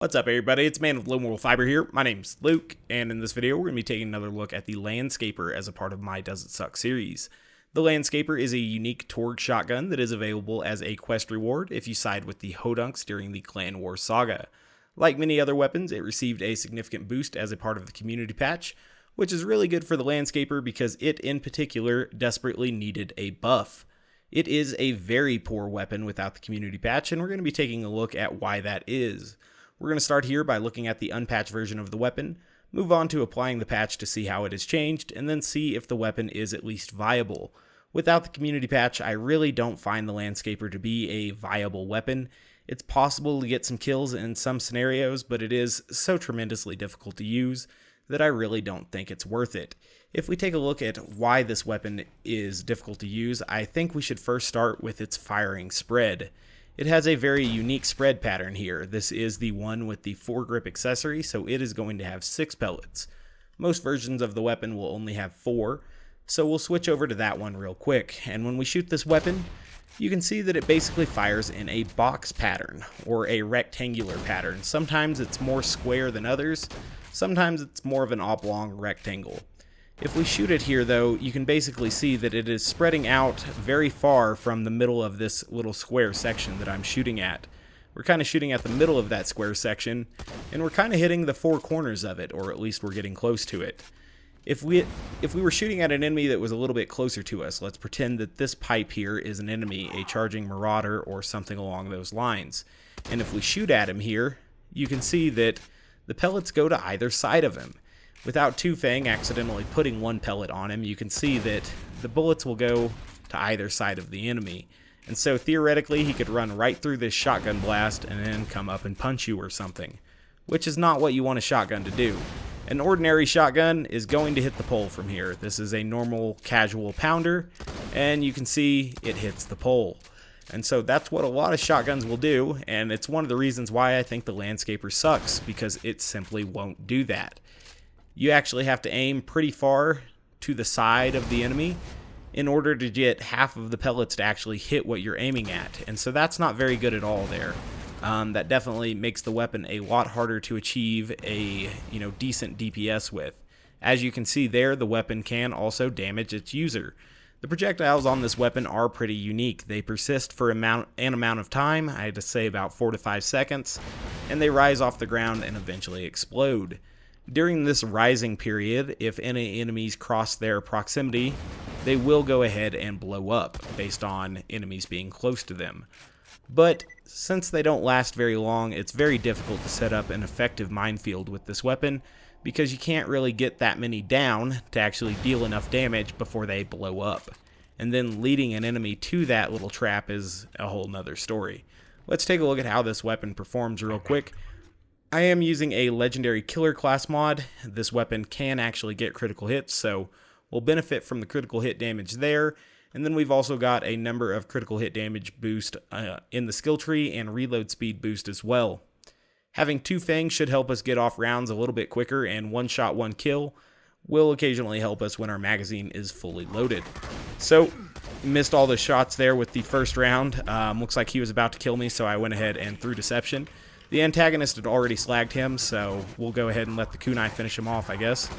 What's up, everybody? It's Man of Low Moral Fiber here. My name's Luke, and in this video, we're going to be taking another look at the Landscaper as a part of my Does It Suck series. The Landscaper is a unique Torgue shotgun that is available as a quest reward if you side with the Hodunks during the Clan War saga. Like many other weapons, it received a significant boost as a part of the community patch, which is really good for the Landscaper because it, in particular, desperately needed a buff. It is a very poor weapon without the community patch, and we're going to be taking a look at why that is. We're going to start here by looking at the unpatched version of the weapon, move on to applying the patch to see how it has changed, and then see if the weapon is at least viable. Without the community patch, I really don't find the Landscaper to be a viable weapon. It's possible to get some kills in some scenarios, but it is so tremendously difficult to use that I really don't think it's worth it. If we take a look at why this weapon is difficult to use, I think we should first start with its firing spread. It has a very unique spread pattern here. This is the one with the foregrip accessory, so it is going to have 6 pellets. Most versions of the weapon will only have 4, so we'll switch over to that one real quick. And when we shoot this weapon, you can see that it basically fires in a box pattern, or a rectangular pattern. Sometimes it's more square than others, sometimes it's more of an oblong rectangle. If we shoot it here, though, you can basically see that it is spreading out very far from the middle of this little square section that I'm shooting at. We're kind of shooting at the middle of that square section, and we're kind of hitting the 4 corners of it, or at least we're getting close to it. If we were shooting at an enemy that was a little bit closer to us, let's pretend that this pipe here is an enemy, a charging marauder, or something along those lines. And if we shoot at him here, you can see that the pellets go to either side of him. Without Two-Fang accidentally putting one pellet on him, you can see that the bullets will go to either side of the enemy. And so theoretically, he could run right through this shotgun blast and then come up and punch you or something, which is not what you want a shotgun to do. An ordinary shotgun is going to hit the pole from here. This is a normal casual pounder, and you can see it hits the pole. And so that's what a lot of shotguns will do, and it's one of the reasons why I think the Landscaper sucks, because it simply won't do that. You actually have to aim pretty far to the side of the enemy in order to get half of the pellets to actually hit what you're aiming at. And so that's not very good at all there. That definitely makes the weapon a lot harder to achieve a decent DPS with. As you can see there, the weapon can also damage its user. The projectiles on this weapon are pretty unique. They persist for an amount of time, I had to say about 4 to 5 seconds, and they rise off the ground and eventually explode. During this rising period, if any enemies cross their proximity, they will go ahead and blow up based on enemies being close to them. But since they don't last very long, it's very difficult to set up an effective minefield with this weapon because you can't really get that many down to actually deal enough damage before they blow up. And then leading an enemy to that little trap is a whole nother story. Let's take a look at how this weapon performs real quick. I am using a legendary killer class mod. This weapon can actually get critical hits, so we'll benefit from the critical hit damage there. And then we've also got a number of critical hit damage boost in the skill tree and reload speed boost as well. Having Two-Fang should help us get off rounds a little bit quicker, and one shot, one kill will occasionally help us when our magazine is fully loaded. So, missed all the shots there with the first round. Looks like he was about to kill me, so I went ahead and threw Deception. The antagonist had already slagged him, so we'll go ahead and let the kunai finish him off, I guess.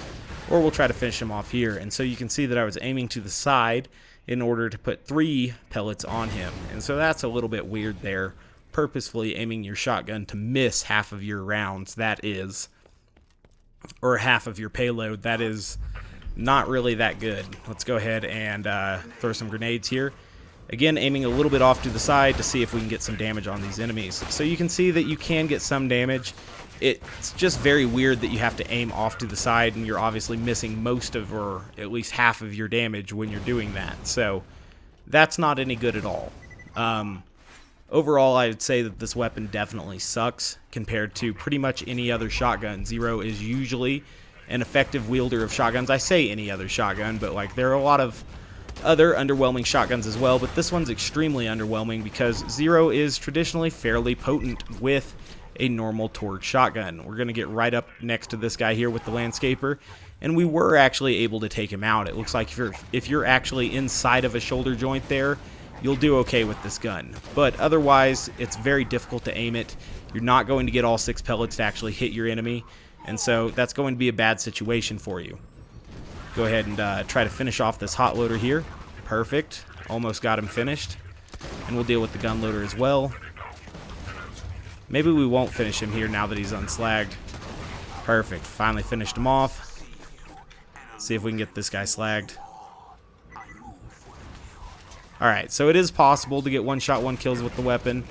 Or we'll try to finish him off here. And so you can see that I was aiming to the side in order to put 3 pellets on him. And so that's a little bit weird there. Purposefully aiming your shotgun to miss half of your rounds, that is. Or half of your payload, that is not really that good. Let's go ahead and throw some grenades here. Again, aiming a little bit off to the side to see if we can get some damage on these enemies. So you can see that you can get some damage. It's just very weird that you have to aim off to the side and you're obviously missing most of, or at least half of your damage when you're doing that. So that's not any good at all. Overall, I would say that this weapon definitely sucks compared to pretty much any other shotgun. Zero is usually an effective wielder of shotguns. I say any other shotgun, but like there are a lot of other underwhelming shotguns as well, but this one's extremely underwhelming because Zero is traditionally fairly potent with a normal Torgue shotgun. We're going to get right up next to this guy here with the Landscaper, and we were actually able to take him out. It looks like if you're actually inside of a shoulder joint there, you'll do okay with this gun. But otherwise, it's very difficult to aim it. You're not going to get all 6 pellets to actually hit your enemy, and so that's going to be a bad situation for you. Go ahead and try to finish off this hot loader here. Perfect. Almost got him finished. And we'll deal with the gun loader as well. Maybe we won't finish him here now that he's unslagged. Perfect. Finally finished him off. See if we can get this guy slagged. Alright, so it is possible to get one-shot, one-kills with the weapon.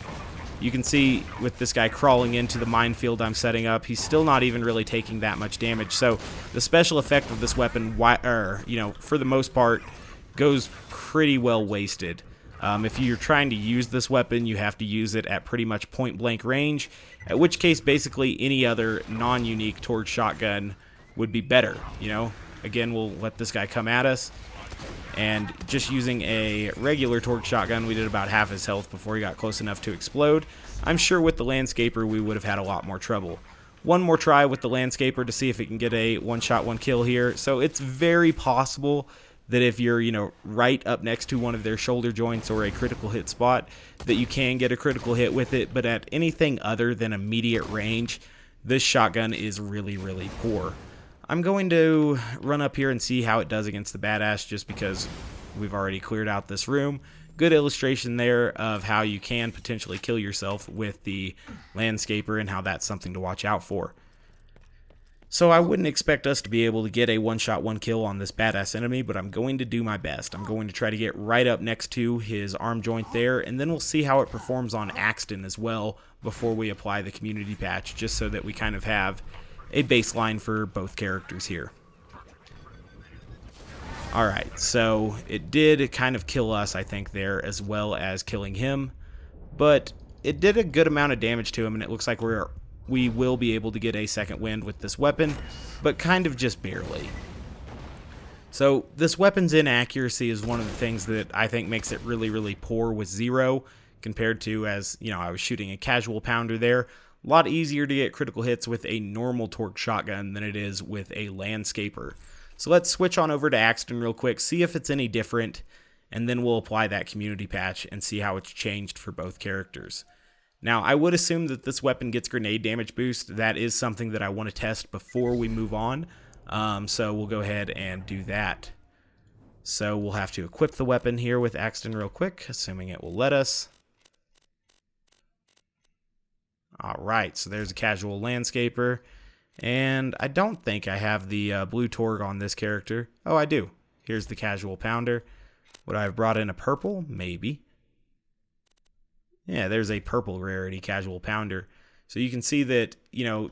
You can see with this guy crawling into the minefield I'm setting up, he's still not even really taking that much damage. So the special effect of this weapon, for the most part, goes pretty well wasted. If you're trying to use this weapon, you have to use it at pretty much point-blank range, at which case basically any other non-unique Torgue shotgun would be better, Again, we'll let this guy come at us, and just using a regular Torgue shotgun, we did about half his health before he got close enough to explode. I'm sure with the Landscaper we would have had a lot more trouble. One more try with the Landscaper to see if it can get a one-shot, one-kill here. So it's very possible that if you're, right up next to one of their shoulder joints or a critical hit spot, that you can get a critical hit with it, but at anything other than immediate range, this shotgun is really, really poor. I'm going to run up here and see how it does against the badass, just because we've already cleared out this room. Good illustration there of how you can potentially kill yourself with the Landscaper and how that's something to watch out for. So I wouldn't expect us to be able to get a one-shot, one-kill on this badass enemy, but I'm going to do my best. I'm going to try to get right up next to his arm joint there, and then we'll see how it performs on Axton as well before we apply the community patch, just so that we kind of have a baseline for both characters here. Alright, so it did kind of kill us, I think, there, as well as killing him, but it did a good amount of damage to him, and it looks like we will be able to get a second wind with this weapon, but kind of just barely. So this weapon's inaccuracy is one of the things that I think makes it really, really poor with Zero, compared to, as I was shooting a casual pounder there. A lot easier to get critical hits with a normal Torgue shotgun than it is with a Landscaper. So let's switch on over to Axton real quick, see if it's any different, and then we'll apply that community patch and see how it's changed for both characters. Now, I would assume that this weapon gets grenade damage boost. That is something that I want to test before we move on, so we'll go ahead and do that. So we'll have to equip the weapon here with Axton real quick, assuming it will let us. Alright, so there's a casual Landscaper, and I don't think I have the blue Torgue on this character. Oh, I do. Here's the casual pounder. Would I have brought in a purple? Maybe. Yeah, there's a purple rarity casual pounder. So you can see that,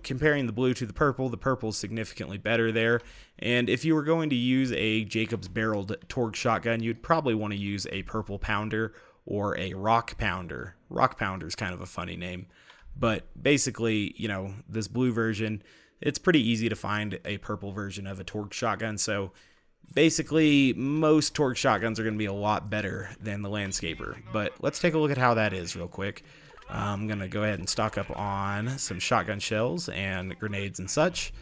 comparing the blue to the purple is significantly better there. And if you were going to use a Jacobs barreled Torgue shotgun, you'd probably want to use a purple pounder or a rock pounder. Rock pounder is kind of a funny name. But basically, this blue version, it's pretty easy to find a purple version of a Torgue shotgun. So basically, most Torgue shotguns are going to be a lot better than the Landscaper. But let's take a look at how that is real quick. I'm going to go ahead and stock up on some shotgun shells and grenades and such.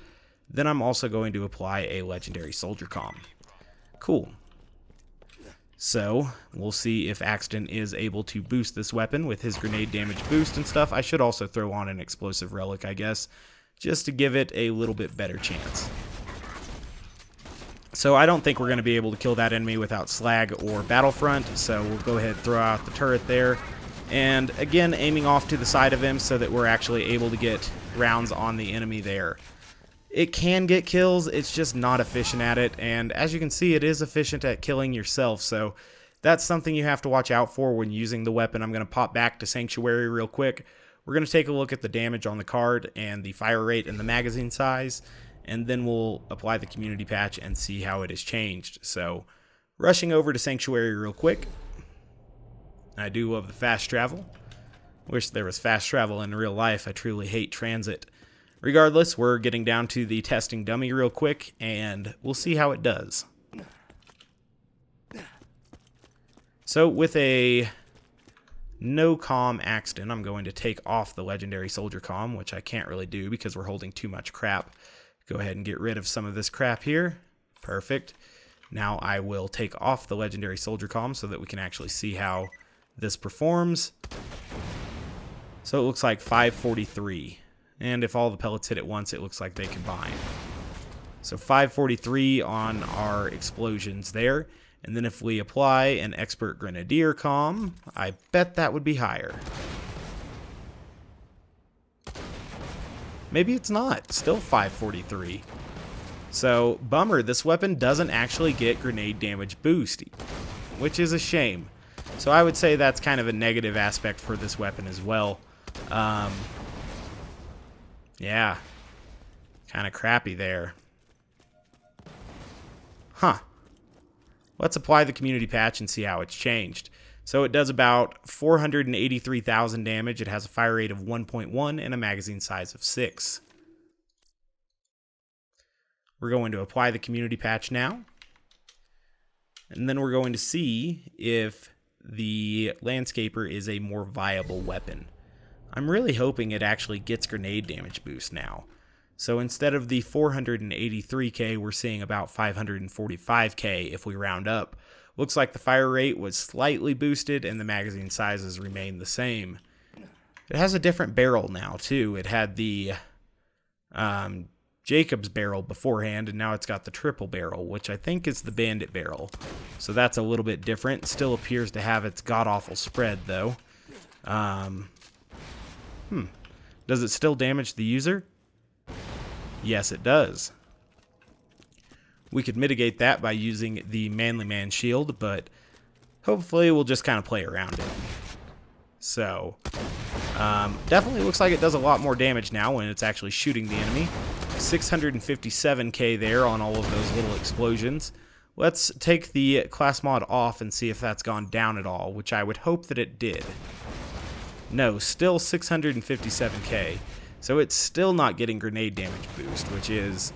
Then I'm also going to apply a legendary soldier comm. Cool. So we'll see if Axton is able to boost this weapon with his grenade damage boost and stuff. I should also throw on an explosive relic, I guess, just to give it a little bit better chance. So I don't think we're going to be able to kill that enemy without Slag or Battlefront, so we'll go ahead and throw out the turret there. And again, aiming off to the side of him so that we're actually able to get rounds on the enemy there. It can get kills, it's just not efficient at it, and as you can see, it is efficient at killing yourself, so that's something you have to watch out for when using the weapon. I'm going to pop back to Sanctuary real quick. We're going to take a look at the damage on the card and the fire rate and the magazine size, and then we'll apply the community patch and see how it has changed. So, rushing over to Sanctuary real quick. I do love the fast travel. Wish there was fast travel in real life. I truly hate transit. Regardless, we're getting down to the testing dummy real quick, and we'll see how it does. So with a no comm Axton, I'm going to take off the legendary soldier comm, which I can't really do because we're holding too much crap. Go ahead and get rid of some of this crap here. Perfect. Now I will take off the legendary soldier comm so that we can actually see how this performs. So it looks like 543. And if all the pellets hit at once, it looks like they combine. So 543 on our explosions there. And then if we apply an expert grenadier comm, I bet that would be higher. Maybe it's not. Still 543. So, bummer, this weapon doesn't actually get grenade damage boost, which is a shame. So I would say that's kind of a negative aspect for this weapon as well. Yeah. Kind of crappy there. Huh. Let's apply the community patch and see how it's changed. So it does about 483,000 damage. It has a fire rate of 1.1 and a magazine size of 6. We're going to apply the community patch now. And then we're going to see if the Landscaper is a more viable weapon. I'm really hoping it actually gets grenade damage boost now. So instead of the 483k, we're seeing about 545k if we round up. Looks like the fire rate was slightly boosted and the magazine sizes remain the same. It has a different barrel now too. It had the Jacob's barrel beforehand, and now it's got the triple barrel, which I think is the bandit barrel. So that's a little bit different. Still appears to have its god-awful spread though. Does it still damage the user? Yes, it does. We could mitigate that by using the Manly Man shield, but hopefully we'll just kind of play around it. So, definitely looks like it does a lot more damage now when it's actually shooting the enemy. 657k there on all of those little explosions. Let's take the class mod off and see if that's gone down at all, which I would hope that it did. No, still 657k. So it's still not getting grenade damage boost, which is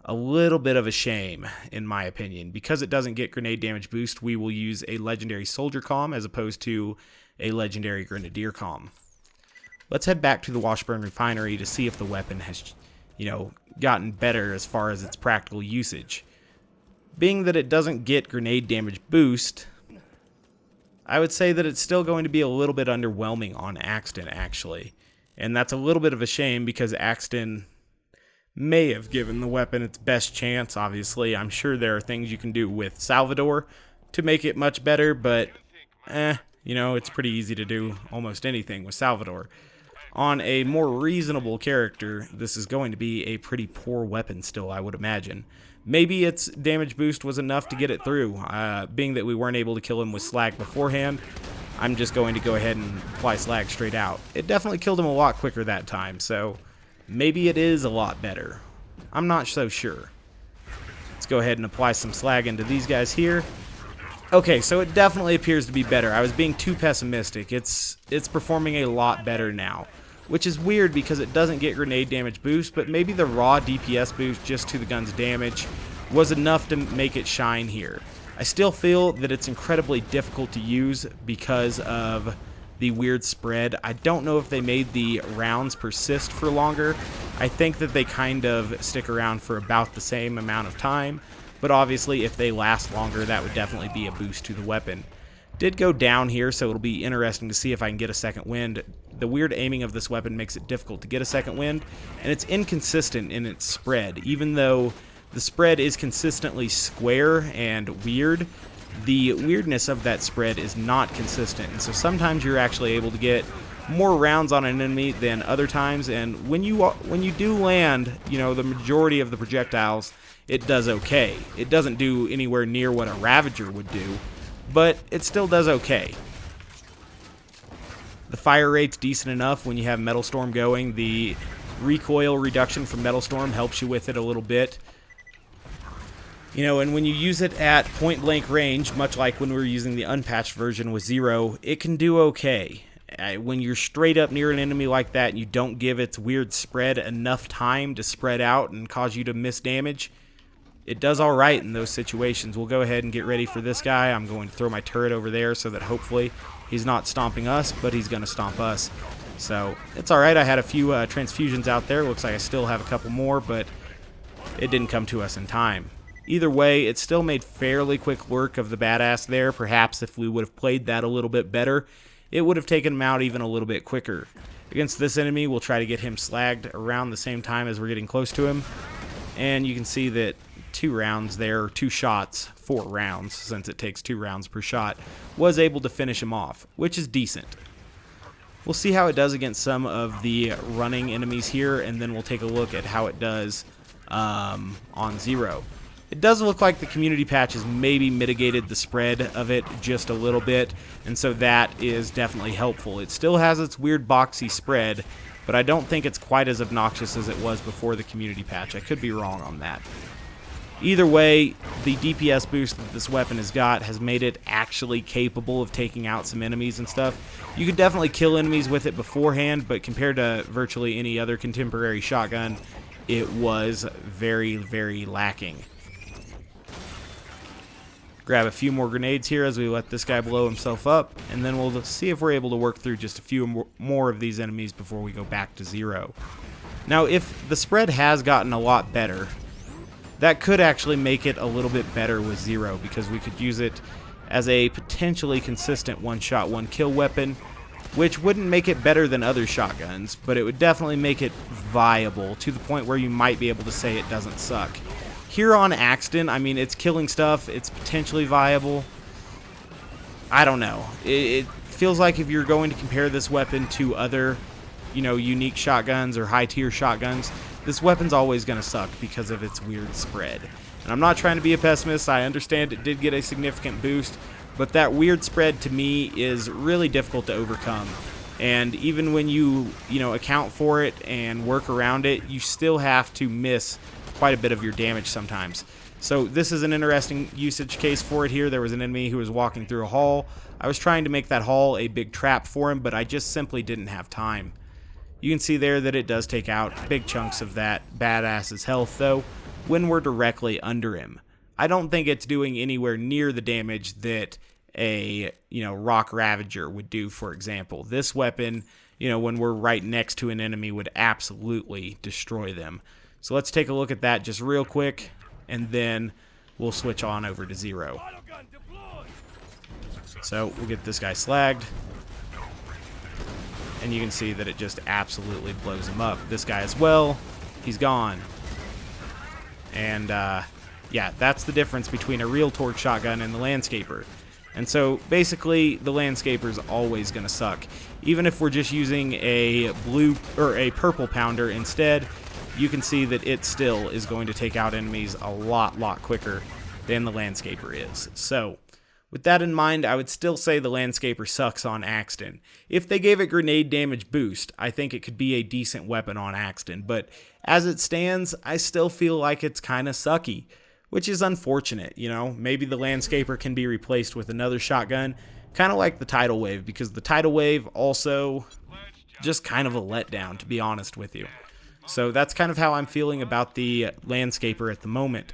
a little bit of a shame, in my opinion. Because it doesn't get grenade damage boost, we will use a legendary soldier comm as opposed to a legendary grenadier comm. Let's head back to the Washburn Refinery to see if the weapon has, gotten better as far as its practical usage. Being that it doesn't get grenade damage boost, I would say that it's still going to be a little bit underwhelming on Axton, actually. And that's a little bit of a shame because Axton may have given the weapon its best chance, obviously. I'm sure there are things you can do with Salvador to make it much better, but, it's pretty easy to do almost anything with Salvador. On a more reasonable character, this is going to be a pretty poor weapon still, I would imagine. Maybe its damage boost was enough to get it through. Being that we weren't able to kill him with slag beforehand, I'm just going to go ahead and apply slag straight out. It definitely killed him a lot quicker that time, so maybe it is a lot better. I'm not so sure. Let's go ahead and apply some slag into these guys here. Okay, so it definitely appears to be better. I was being too pessimistic. It's performing a lot better now, which is weird because it doesn't get grenade damage boost, but maybe the raw DPS boost just to the gun's damage was enough to make it shine here. I still feel that it's incredibly difficult to use because of the weird spread. I don't know if they made the rounds persist for longer. I think that they kind of stick around for about the same amount of time, but obviously if they last longer, that would definitely be a boost to the weapon. Did go down here, so it'll be interesting to see if I can get a second wind. The weird aiming of this weapon makes it difficult to get a second wind, and it's inconsistent in its spread. Even though the spread is consistently square and weird, the weirdness of that spread is not consistent. And so sometimes you're actually able to get more rounds on an enemy than other times, and when you do land, the majority of the projectiles, it does okay. It doesn't do anywhere near what a Ravager would do, but it still does okay. The fire rate's decent enough when you have Metal Storm going. The recoil reduction from Metal Storm helps you with it a little bit. And when you use it at point blank range, much like when we were using the unpatched version with 0, it can do okay. When you're straight up near an enemy like that and you don't give its weird spread enough time to spread out and cause you to miss damage, it does alright in those situations. We'll go ahead and get ready for this guy. I'm going to throw my turret over there so that hopefully he's not stomping us, but he's going to stomp us. So it's alright. I had a few transfusions out there. Looks like I still have a couple more, but it didn't come to us in time. Either way, it still made fairly quick work of the badass there. Perhaps if we would have played that a little bit better, it would have taken him out even a little bit quicker. Against this enemy, we'll try to get him slagged around the same time as we're getting close to him. And you can see that 2 rounds there, 2 shots, 4 rounds, since it takes 2 rounds per shot, was able to finish him off, which is decent. We'll see how it does against some of the running enemies here, and then we'll take a look at how it does on Zero. It does look like the community patch has maybe mitigated the spread of it just a little bit, and so that is definitely helpful. It still has its weird boxy spread, but I don't think it's quite as obnoxious as it was before the community patch. I could be wrong on that. Either way, the DPS boost that this weapon has got has made it actually capable of taking out some enemies and stuff. You could definitely kill enemies with it beforehand, but compared to virtually any other contemporary shotgun, it was very, very lacking. Grab a few more grenades here as we let this guy blow himself up, and then we'll see if we're able to work through just a few more of these enemies before we go back to Zero. Now, if the spread has gotten a lot better, that could actually make it a little bit better with Zero, because we could use it as a potentially consistent one-shot, one-kill weapon, which wouldn't make it better than other shotguns, but it would definitely make it viable to the point where you might be able to say it doesn't suck. Here on Axton, I mean, it's killing stuff, it's potentially viable. I don't know. It feels like if you're going to compare this weapon to other, unique shotguns or high-tier shotguns, this weapon's always going to suck because of its weird spread. And I'm not trying to be a pessimist. I understand it did get a significant boost, but that weird spread to me is really difficult to overcome. And even when you account for it and work around it, you still have to miss quite a bit of your damage sometimes. So this is an interesting usage case for it here. There was an enemy who was walking through a hall. I was trying to make that hall a big trap for him, but I just simply didn't have time. You can see there that it does take out big chunks of that badass's health, though, when we're directly under him. I don't think it's doing anywhere near the damage that a, Rock Ravager would do, for example. This weapon, when we're right next to an enemy, would absolutely destroy them. So let's take a look at that just real quick, and then we'll switch on over to Zero. So we'll get this guy slagged. And you can see that it just absolutely blows him up. This guy as well, he's gone. And yeah, that's the difference between a real Torgue shotgun and the Landscaper. And so basically the Landscaper's always going to suck. Even if we're just using a blue or a purple pounder instead, you can see that it still is going to take out enemies a lot quicker than the Landscaper is. So with that in mind, I would still say the Landscaper sucks on Axton. If they gave it grenade damage boost, I think it could be a decent weapon on Axton, but as it stands, I still feel like it's kind of sucky, which is unfortunate, Maybe the Landscaper can be replaced with another shotgun, kind of like the Tidal Wave, because the Tidal Wave also just kind of a letdown, to be honest with you. So that's kind of how I'm feeling about the Landscaper at the moment.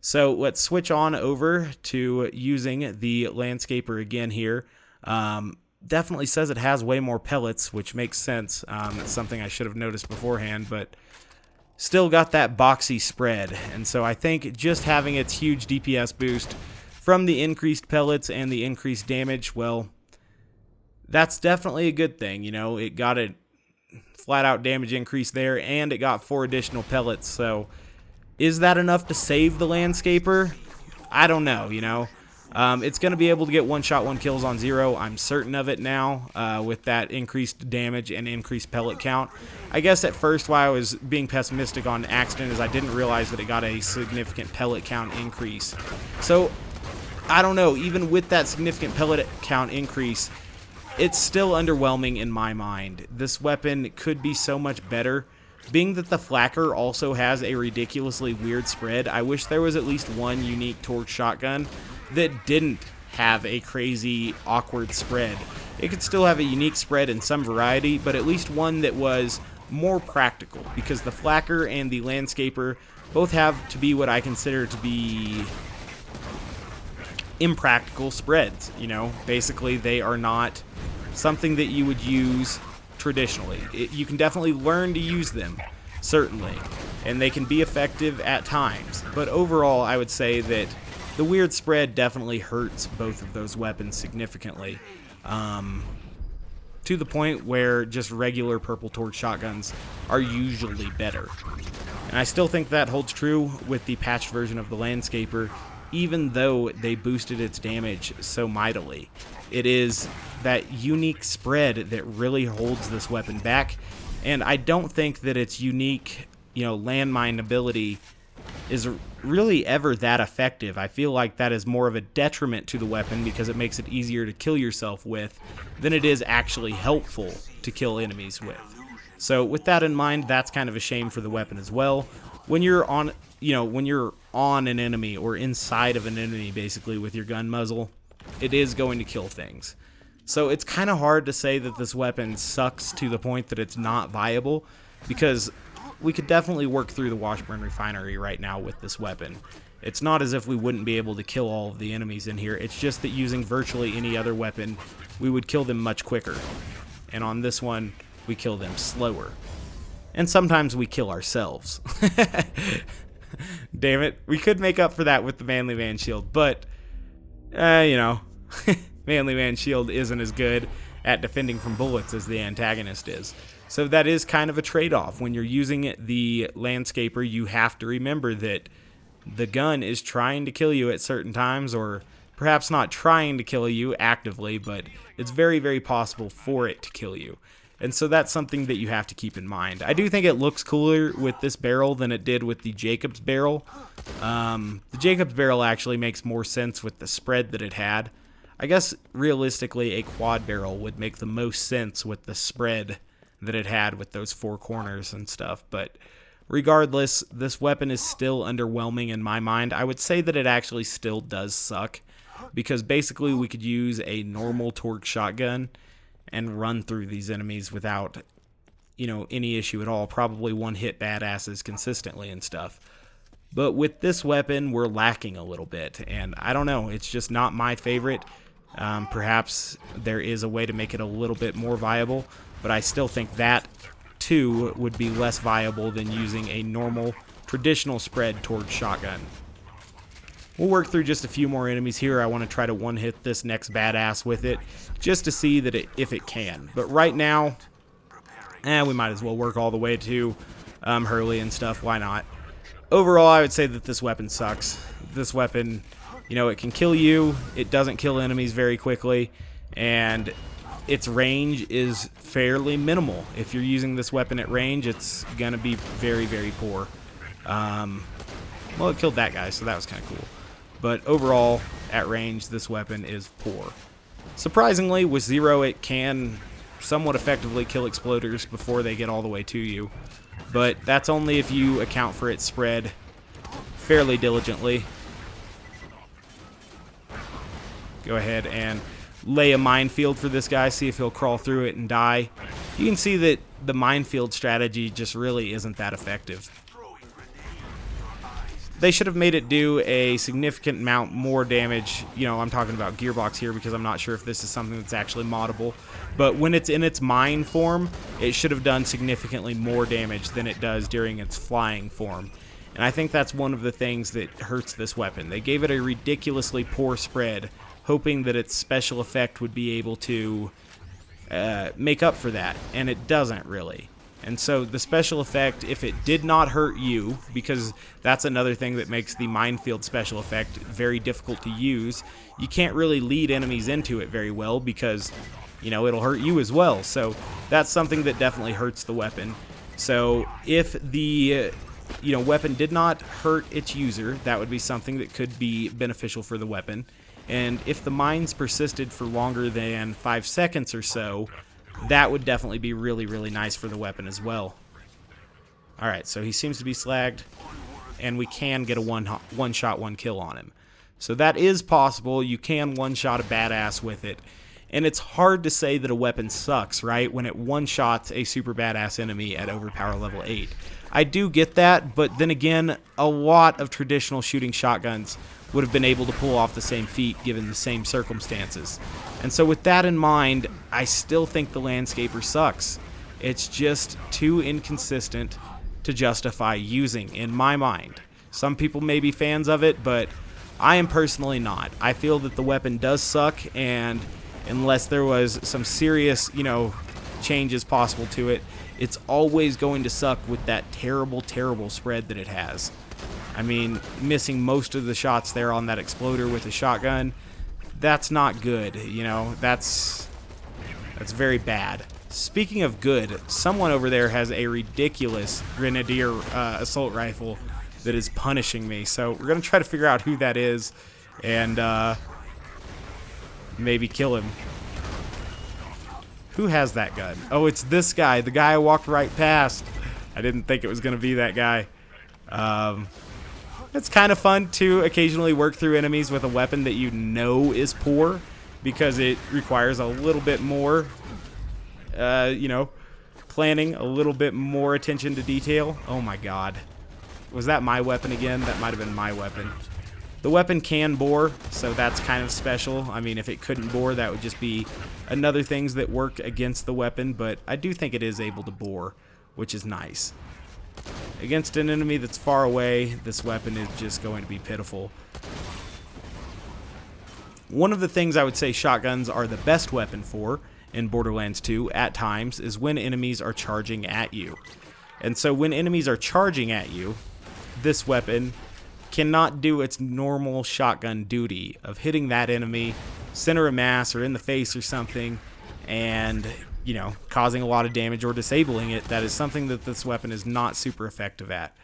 So let's switch on over to using the Landscaper again here. Definitely says it has way more pellets, which makes sense. It's something I should have noticed beforehand, but still got that boxy spread. And so I think just having its huge DPS boost from the increased pellets and the increased damage, well, that's definitely a good thing. It got a flat out damage increase there, and it got 4 additional pellets, so is that enough to save the Landscaper? I don't know, It's going to be able to get one-shot, one-kills on Zero. I'm certain of it now with that increased damage and increased pellet count. I guess at first why I was being pessimistic on Axton is I didn't realize that it got a significant pellet count increase. So, I don't know. Even with that significant pellet count increase, it's still underwhelming in my mind. This weapon could be so much better. Being that the Flacker also has a ridiculously weird spread, I wish there was at least one unique Torgue shotgun that didn't have a crazy, awkward spread. It could still have a unique spread in some variety, but at least one that was more practical, because the Flacker and the Landscaper both have to be what I consider to be impractical spreads. Basically they are not something that you would use traditionally. You can definitely learn to use them, certainly, and they can be effective at times. But overall, I would say that the weird spread definitely hurts both of those weapons significantly, to the point where just regular purple Torgue shotguns are usually better. And I still think that holds true with the patched version of the Landscaper, even though they boosted its damage so mightily. It is that unique spread that really holds this weapon back, and I don't think that its unique, landmine ability is really ever that effective. I feel like that is more of a detriment to the weapon because it makes it easier to kill yourself with than it is actually helpful to kill enemies with. So with that in mind, that's kind of a shame for the weapon as well. When you're on, when you're on an enemy or inside of an enemy basically with your gun muzzle, it is going to kill things. So it's kind of hard to say that this weapon sucks to the point that it's not viable, because we could definitely work through the Washburn Refinery right now with this weapon. It's not as if we wouldn't be able to kill all of the enemies in here. It's just that using virtually any other weapon, we would kill them much quicker. And on this one, we kill them slower. And sometimes we kill ourselves. Damn it. We could make up for that with the Manly Man Shield, but, Manly Man Shield isn't as good at defending from bullets as the antagonist is. So that is kind of a trade-off. When you're using the Landscaper, you have to remember that the gun is trying to kill you at certain times, or perhaps not trying to kill you actively, but it's very, very possible for it to kill you. And so that's something that you have to keep in mind. I do think it looks cooler with this barrel than it did with the Jacobs barrel. The Jacobs barrel actually makes more sense with the spread that it had. I guess realistically a quad barrel would make the most sense with the spread that it had with those four corners and stuff. But regardless, this weapon is still underwhelming in my mind. I would say that it actually still does suck, because basically we could use a normal Torgue shotgun and run through these enemies without, any issue at all. Probably one-hit badasses consistently and stuff. But with this weapon, we're lacking a little bit, and I don't know, it's just not my favorite. Perhaps there is a way to make it a little bit more viable, but I still think that, too, would be less viable than using a normal, traditional spread Torgue shotgun. We'll work through just a few more enemies here. I want to try to one-hit this next badass with it, just to see that if it can. But right now, we might as well work all the way to Hurley and stuff. Why not? Overall, I would say that this weapon sucks. This weapon, it can kill you. It doesn't kill enemies very quickly, and its range is fairly minimal. If you're using this weapon at range, it's going to be very, very poor. Well, it killed that guy, so that was kind of cool. But overall, at range, this weapon is poor. Surprisingly, with Zero, it can somewhat effectively kill exploders before they get all the way to you. But that's only if you account for its spread fairly diligently. Go ahead and lay a minefield for this guy, see if he'll crawl through it and die. You can see that the minefield strategy just really isn't that effective. They should have made it do a significant amount more damage. I'm talking about Gearbox here because I'm not sure if this is something that's actually moddable. But when it's in its mine form, it should have done significantly more damage than it does during its flying form. And I think that's one of the things that hurts this weapon. They gave it a ridiculously poor spread, hoping that its special effect would be able to make up for that. And it doesn't really. And so the special effect, if it did not hurt you, because that's another thing that makes the minefield special effect very difficult to use, you can't really lead enemies into it very well because, it'll hurt you as well. So that's something that definitely hurts the weapon. So if the, weapon did not hurt its user, that would be something that could be beneficial for the weapon. And if the mines persisted for longer than 5 seconds or so, that would definitely be really, really nice for the weapon as well. Alright, so he seems to be slagged, and we can get a one-shot, one-kill on him. So that is possible. You can one-shot a badass with it. And it's hard to say that a weapon sucks, right, when it one-shots a super badass enemy at overpower level 8. I do get that, but then again, a lot of traditional shooting shotguns would have been able to pull off the same feat given the same circumstances. And so with that in mind, I still think the Landscaper sucks. It's just too inconsistent, to justify using, in my mind. Some people may be fans of it, but I am personally not. I feel that the weapon does suck, and unless there was some serious, changes possible to it, it's always going to suck with that terrible, terrible spread that it has. I mean, missing most of the shots there on that exploder with a shotgun, that's not good, that's very bad. Speaking of good, someone over there has a ridiculous grenadier assault rifle that is punishing me, so we're going to try to figure out who that is and maybe kill him. Who has that gun? Oh, it's this guy, the guy I walked right past. I didn't think it was going to be that guy. It's kind of fun to occasionally work through enemies with a weapon that you know is poor, because it requires a little bit more, planning, a little bit more attention to detail. Oh my god. Was that my weapon again? That might have been my weapon. The weapon can bore, so that's kind of special. I mean, if it couldn't bore, that would just be another things that work against the weapon, but I do think it is able to bore, which is nice. Against an enemy that's far away, this weapon is just going to be pitiful. One of the things I would say shotguns are the best weapon for in Borderlands 2 at times is when enemies are charging at you. And so when enemies are charging at you, this weapon cannot do its normal shotgun duty of hitting that enemy center of mass or in the face or something and, causing a lot of damage or disabling it. That is something that this weapon is not super effective at.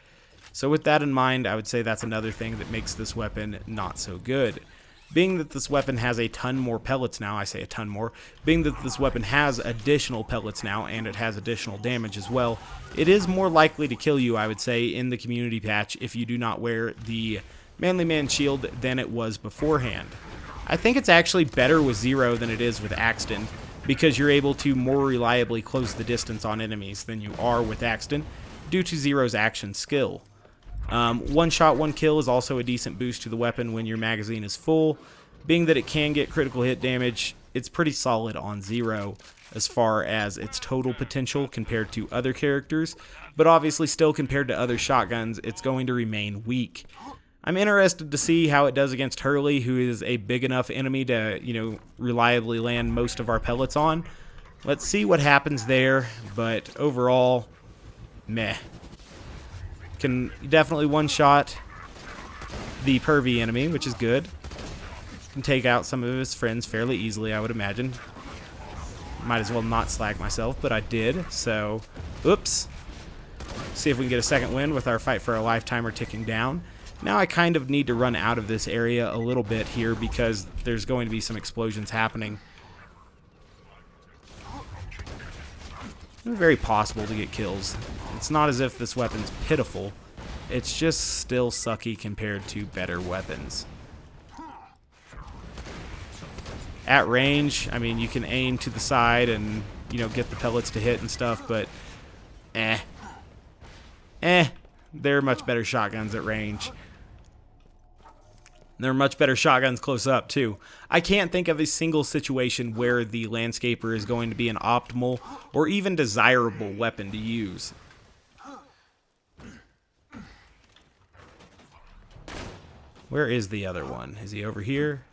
So with that in mind, I would say that's another thing that makes this weapon not so good. Being that this weapon has a ton more pellets now, I say a ton more, being that this weapon has additional pellets now and it has additional damage as well, it is more likely to kill you, I would say, in the community patch if you do not wear the Manly Man shield than it was beforehand. I think it's actually better with Zero than it is with Axton, because you're able to more reliably close the distance on enemies than you are with Axton due to Zero's action skill. One shot, one kill is also a decent boost to the weapon when your magazine is full. Being that it can get critical hit damage, it's pretty solid on Zero as far as its total potential compared to other characters, but obviously still compared to other shotguns, it's going to remain weak. I'm interested to see how it does against Hurley, who is a big enough enemy to, reliably land most of our pellets on. Let's see what happens there, but overall, meh. Can definitely one-shot the pervy enemy, which is good. Can take out some of his friends fairly easily, I would imagine. Might as well not slag myself, but I did, so oops. See if we can get a second win with our fight for a lifetimer ticking down. Now I kind of need to run out of this area a little bit here because there's going to be some explosions happening. It's very possible to get kills. It's not as if this weapon's pitiful. It's just still sucky compared to better weapons. At range, I mean, you can aim to the side and, get the pellets to hit and stuff, but there are much better shotguns at range. There are much better shotguns close up, too. I can't think of a single situation where the Landscaper is going to be an optimal or even desirable weapon to use. Where is the other one? Is he over here?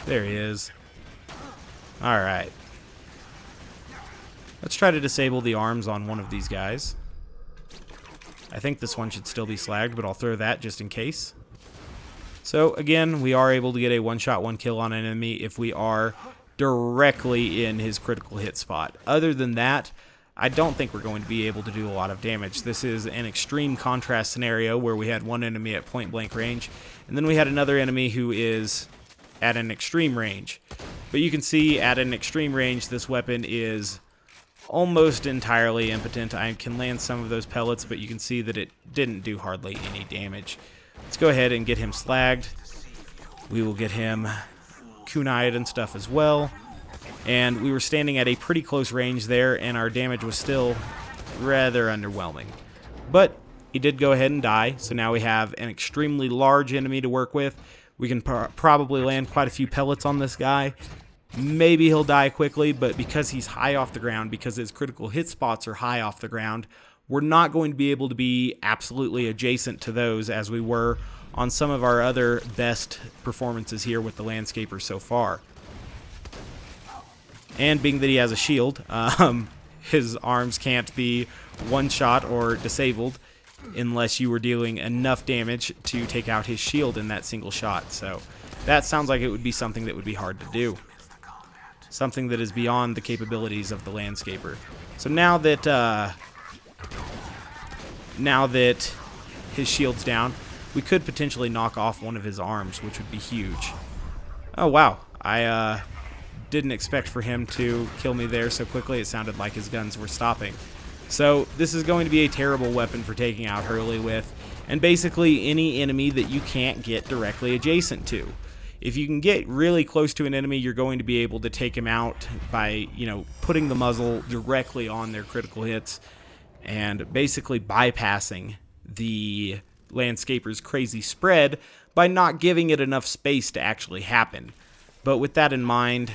There he is. Alright. Let's try to disable the arms on one of these guys. I think this one should still be slagged, but I'll throw that just in case. So again, we are able to get a one-shot, one-kill on an enemy if we are directly in his critical hit spot. Other than that, I don't think we're going to be able to do a lot of damage. This is an extreme contrast scenario where we had one enemy at point-blank range, and then we had another enemy who is at an extreme range. But you can see at an extreme range, this weapon is almost entirely impotent. I can land some of those pellets, but you can see that it didn't do hardly any damage. Let's go ahead and get him slagged. We will get him kunai'd and stuff as well. And we were standing at a pretty close range there, and our damage was still rather underwhelming. But he did go ahead and die, so now we have an extremely large enemy to work with. We can probably land quite a few pellets on this guy. maybe he'll die quickly, but because he's high off the ground, because his critical hit spots are high off the ground, we're not going to be able to be absolutely adjacent to those as we were on some of our other best performances here with the Landscaper so far. And being that he has a shield, his arms can't be one-shot or disabled unless you were dealing enough damage to take out his shield in that single shot. So that sounds like it would be something that would be hard to do. Something that is beyond the capabilities of the Landscaper. So now that his shield's down, we could potentially knock off one of his arms, which would be huge. Oh wow, I didn't expect for him to kill me there so quickly. It sounded like his guns were stopping. So this is going to be a terrible weapon for taking out Hurley with, and basically any enemy that you can't get directly adjacent to. If you can get really close to an enemy, you're going to be able to take him out by, putting the muzzle directly on their critical hits and basically bypassing the Landscaper's crazy spread by not giving it enough space to actually happen. But with that in mind,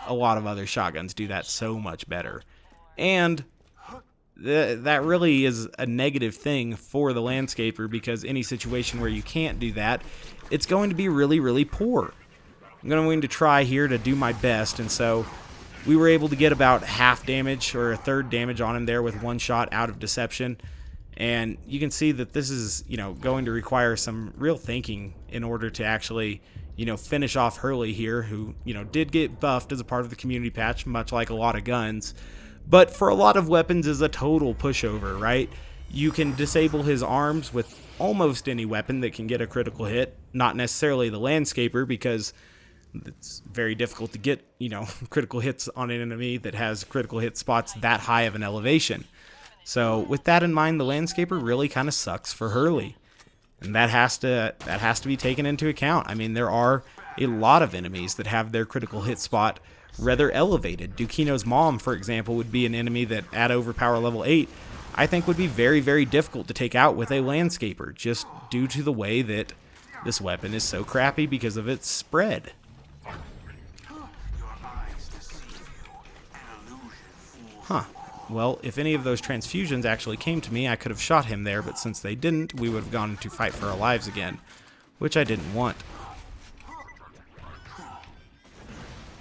a lot of other shotguns do that so much better. And that really is a negative thing for the Landscaper, because any situation where you can't do that, it's going to be really, really poor. I'm going to try here to do my best, and so we were able to get about half damage or a third damage on him there with one shot out of Deception. And you can see that this is, going to require some real thinking in order to actually, finish off Hurley here, who, did get buffed as a part of the community patch, much like a lot of guns. But for a lot of weapons is a total pushover, right? You can disable his arms with almost any weapon that can get a critical hit. Not necessarily the Landscaper, because it's very difficult to get, critical hits on an enemy that has critical hit spots that high of an elevation. So with that in mind, the Landscaper really kind of sucks for Hurley. And that has to be taken into account. I mean, there are a lot of enemies that have their critical hit spot rather elevated. Dukino's mom, for example, would be an enemy that at overpower level 8, I think would be very, very difficult to take out with a Landscaper, just due to the way that this weapon is so crappy because of its spread. Huh. Well, if any of those transfusions actually came to me, I could have shot him there, but since they didn't, we would have gone to fight for our lives again, which I didn't want.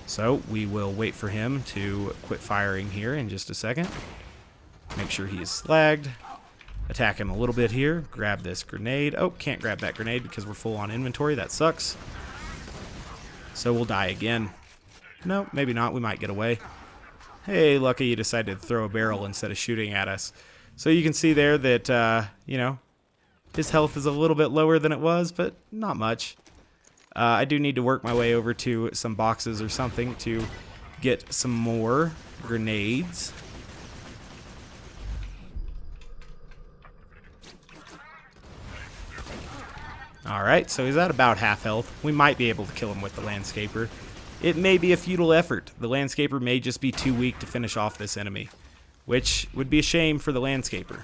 So we will wait for him to quit firing here in just a second. Make sure he is slagged. Attack him a little bit here. Grab this grenade. Oh, can't grab that grenade because we're full on inventory. That sucks. So we'll die again. No, maybe not. We might get away. Hey, lucky you decided to throw a barrel instead of shooting at us. So you can see there that, his health is a little bit lower than it was, but not much. I do need to work my way over to some boxes or something to get some more grenades. Alright, so he's at about half health. We might be able to kill him with the Landscaper. It may be a futile effort. The Landscaper may just be too weak to finish off this enemy, which would be a shame for the Landscaper.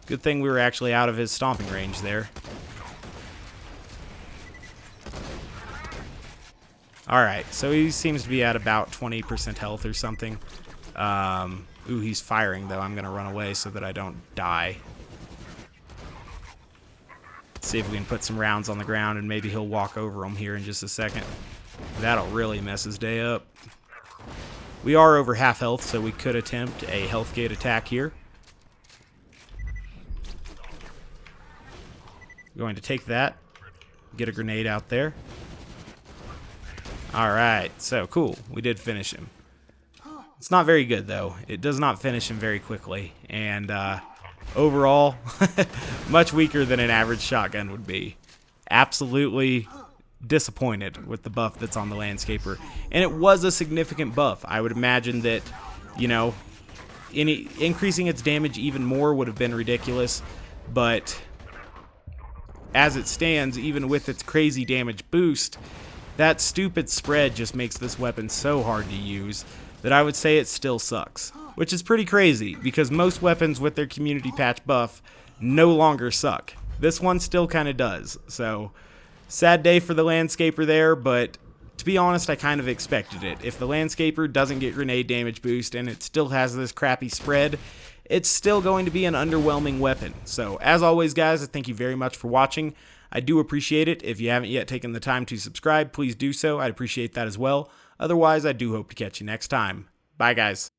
Good thing we were actually out of his stomping range there. Alright, so he seems to be at about 20% health or something. Ooh, he's firing, though. I'm going to run away so that I don't die. See if we can put some rounds on the ground, and maybe he'll walk over them here in just a second. That'll really mess his day up. We are over half health, so we could attempt a health gate attack here. Going to take that. Get a grenade out there. Alright, so cool. We did finish him. It's not very good, though. It does not finish him very quickly. And, overall, much weaker than an average shotgun would be. Absolutely disappointed with the buff that's on the Landscaper. And it was a significant buff. I would imagine that, increasing its damage even more would have been ridiculous. But as it stands, even with its crazy damage boost, that stupid spread just makes this weapon so hard to use that I would say it still sucks. Which is pretty crazy, because most weapons with their community patch buff no longer suck. This one still kind of does. So Sad day for the Landscaper there, but to be honest, I kind of expected it. If the Landscaper doesn't get grenade damage boost and it still has this crappy spread, it's still going to be an underwhelming weapon. So as always, guys, I thank you very much for watching. I do appreciate it. If you haven't yet taken the time to subscribe, please do so. I'd appreciate that as well. Otherwise, I do hope to catch you next time. Bye, guys.